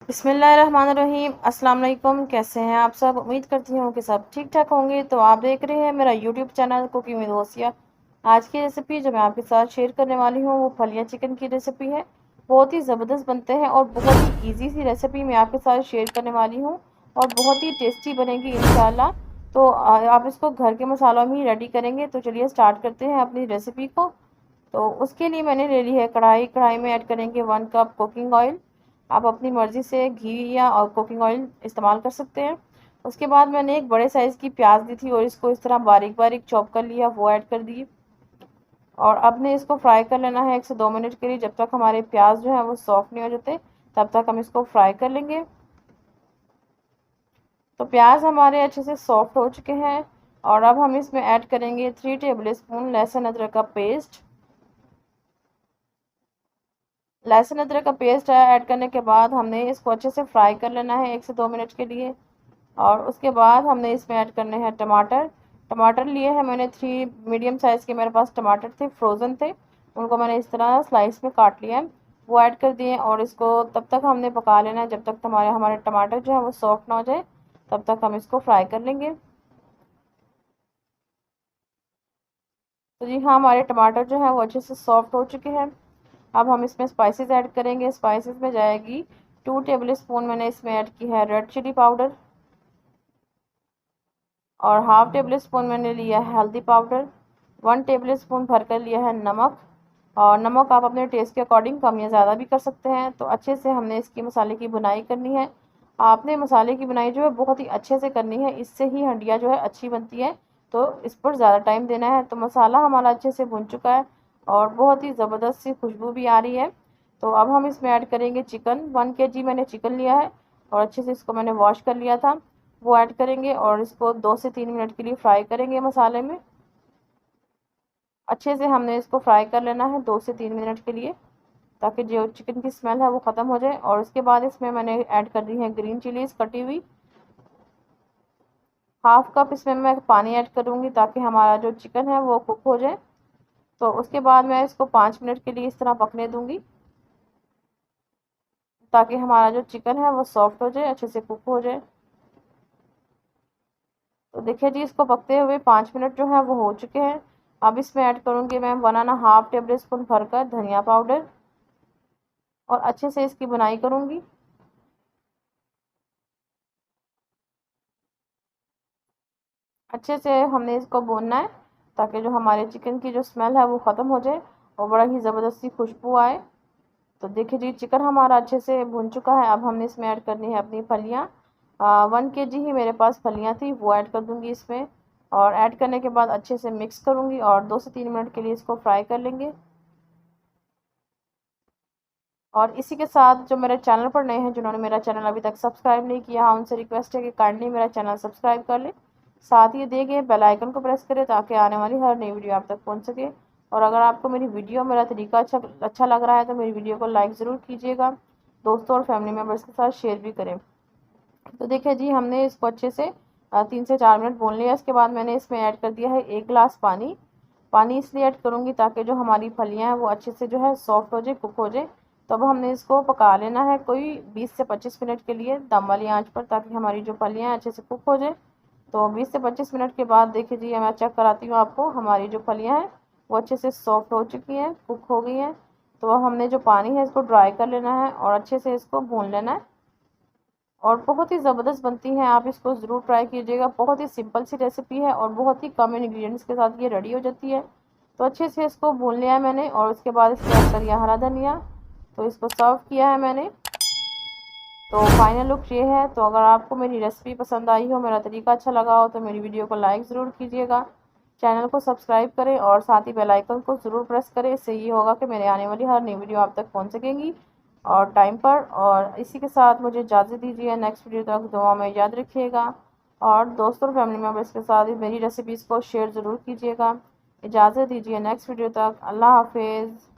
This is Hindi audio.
बिस्मिल्लाहिर्रहमानिर्रहीम। अस्सलाम वालेकुम। कैसे हैं आप सब? उम्मीद करती हूँ कि सब ठीक ठाक होंगे। तो आप देख रहे हैं मेरा यूट्यूब चैनल कुकिंग विद होशिया। आज की रेसिपी जो मैं आपके साथ शेयर करने वाली हूँ वो फलिया चिकन की रेसिपी है। बहुत ही ज़बरदस्त बनते हैं और बहुत ही ईजी सी रेसिपी मैं आपके साथ शेयर करने वाली हूँ और बहुत ही टेस्टी बनेगी इंशाल्लाह। तो आप इसको घर के मसालों में ही रेडी करेंगे। तो चलिए स्टार्ट करते हैं अपनी रेसिपी को। तो उसके लिए मैंने ले ली है कढ़ाई। कढ़ाई में ऐड करेंगे 1 कप कुकिंग ऑयल। आप अपनी मर्ज़ी से घी या और कुकिंग ऑयल इस्तेमाल कर सकते हैं। उसके बाद मैंने एक बड़े साइज़ की प्याज ली थी और इसको इस तरह बारीक बारीक चॉप कर लिया, वो ऐड कर दी। और अब ने इसको फ्राई कर लेना है 1 से 2 मिनट के लिए, जब तक हमारे प्याज जो है वो सॉफ्ट नहीं हो जाते तब तक हम इसको फ्राई कर लेंगे। तो प्याज हमारे अच्छे से सॉफ्ट हो चुके हैं और अब हम इसमें ऐड करेंगे 3 टेबल स्पून लहसुन अदरक का पेस्ट। लहसुन अदरक का पेस्ट ऐड करने के बाद हमने इसको अच्छे से फ्राई कर लेना है 1 से 2 मिनट के लिए। और उसके बाद हमने इसमें ऐड करने हैं टमाटर। टमाटर लिए हैं मैंने 3 मीडियम साइज़ के, मेरे पास टमाटर थे, फ्रोज़न थे। उनको मैंने इस तरह स्लाइस में काट लिया है, वो ऐड कर दिए। और इसको तब तक हमने पका लेना है जब तक हमारे हमारे टमाटर जो है वो सॉफ्ट ना हो जाए, तब तक हम इसको फ्राई कर लेंगे। तो जी हाँ, हमारे टमाटर जो है वो अच्छे से सॉफ्ट हो चुके हैं। अब हम इसमें स्पाइसेस ऐड करेंगे। स्पाइसेस में जाएगी 2 टेबल स्पून मैंने इसमें ऐड की है रेड चिली पाउडर और हाफ टेबल स्पून मैंने लिया है हल्दी पाउडर। 1 टेबल स्पून भरकर लिया है नमक। और नमक आप अपने टेस्ट के अकॉर्डिंग कम या ज़्यादा भी कर सकते हैं। तो अच्छे से हमने इसकी मसाले की बुनाई करनी है। आपने मसाले की बुनाई जो है बहुत ही अच्छे से करनी है, इससे ही हंडिया जो है अच्छी बनती है। तो इस पर ज़्यादा टाइम देना है। तो मसाला हमारा अच्छे से भुन चुका है और बहुत ही ज़बरदस्त सी खुशबू भी आ रही है। तो अब हम इसमें ऐड करेंगे चिकन। 1 kg मैंने चिकन लिया है और अच्छे से इसको मैंने वॉश कर लिया था, वो ऐड करेंगे और इसको 2 से 3 मिनट के लिए फ्राई करेंगे मसाले में। अच्छे से हमने इसको फ्राई कर लेना है 2 से 3 मिनट के लिए, ताकि जो चिकन की स्मेल है वो ख़त्म हो जाए। और उसके बाद इसमें मैंने ऐड कर दी है ग्रीन चिलीज़ कटी हुई। हाफ कप इसमें मैं पानी ऐड करूँगी ताकि हमारा जो चिकन है वो कुक हो जाए। तो उसके बाद मैं इसको 5 मिनट के लिए इस तरह पकने दूँगी, ताकि हमारा जो चिकन है वो सॉफ्ट हो जाए, अच्छे से कुक हो जाए। तो देखिए जी, इसको पकते हुए 5 मिनट जो है वो हो चुके हैं। अब इसमें ऐड करूँगी मैं 1 1/2 टेबल स्पून भरकर धनिया पाउडर और अच्छे से इसकी बुनाई करूँगी। अच्छे से हमने इसको भूनना है ताकि जो हमारे चिकन की जो स्मेल है वो ख़त्म हो जाए और बड़ा ही ज़बरदस्ती खुशबू आए। तो देखिए जी, चिकन हमारा अच्छे से भुन चुका है। अब हमने इसमें ऐड करनी है अपनी फलियाँ। 1 kg ही मेरे पास फलियाँ थी, वो ऐड कर दूँगी इसमें। और ऐड करने के बाद अच्छे से मिक्स करूँगी और 2 से 3 मिनट के लिए इसको फ्राई कर लेंगे। और इसी के साथ जो मेरे चैनल पर नए हैं, जिन्होंने मेरा चैनल अभी तक सब्सक्राइब नहीं किया है, उनसे रिक्वेस्ट है कि काइंडली मेरा चैनल सब्सक्राइब कर लें। साथ ही दिए गए बेल आइकन को प्रेस करें ताकि आने वाली हर नई वीडियो आप तक पहुंच सके। और अगर आपको मेरी वीडियो, मेरा तरीका अच्छा लग रहा है तो मेरी वीडियो को लाइक ज़रूर कीजिएगा। दोस्तों और फैमिली मेम्बर्स के साथ शेयर भी करें। तो देखिए जी, हमने इसको अच्छे से 3 से 4 मिनट भून लिया। इसके बाद मैंने इसमें ऐड कर दिया है 1 गिलास पानी। पानी इसलिए ऐड करूँगी ताकि जो हमारी फलियाँ हैं वो अच्छे से जो है सॉफ्ट हो जाए, कुक हो जाए। तो अब हमने इसको पका लेना है कोई 20 से 25 मिनट के लिए दम वाली आंच पर, ताकि हमारी जो फलियाँ हैं अच्छे से कुक हो जाए। तो 20 से 25 मिनट के बाद देखिए जी, मैं चेक कराती हूँ आपको, हमारी जो फलियाँ हैं वो अच्छे से सॉफ्ट हो चुकी हैं, कुक हो गई हैं। तो अब हमने जो पानी है इसको ड्राई कर लेना है और अच्छे से इसको भून लेना है। और बहुत ही ज़बरदस्त बनती हैं, आप इसको ज़रूर ट्राई कीजिएगा। बहुत ही सिंपल सी रेसिपी है और बहुत ही कम इंग्रेडिएंट्स के साथ ये रेडी हो जाती है। तो अच्छे से इसको भून लिया है मैंने और उसके बाद इसमें ऐड कर दिया हरा धनिया। तो इसको सर्व किया है मैंने। तो फाइनल लुक ये है। तो अगर आपको मेरी रेसिपी पसंद आई हो, मेरा तरीका अच्छा लगा हो, तो मेरी वीडियो को लाइक ज़रूर कीजिएगा। चैनल को सब्सक्राइब करें और साथ ही बेल आइकन को ज़रूर प्रेस करें। इससे ये होगा कि मेरे आने वाली हर नई वीडियो आप तक पहुंच सकेंगी और टाइम पर। और इसी के साथ मुझे इजाज़त दीजिए। नेक्स्ट वीडियो तक दुआ में याद रखिएगा और दोस्तों और फैमिली मेम्बर्स के साथ मेरी रेसिपीज़ को शेयर ज़रूर कीजिएगा। इजाज़त दीजिए, नेक्स्ट वीडियो तक। अल्लाह हाफिज़।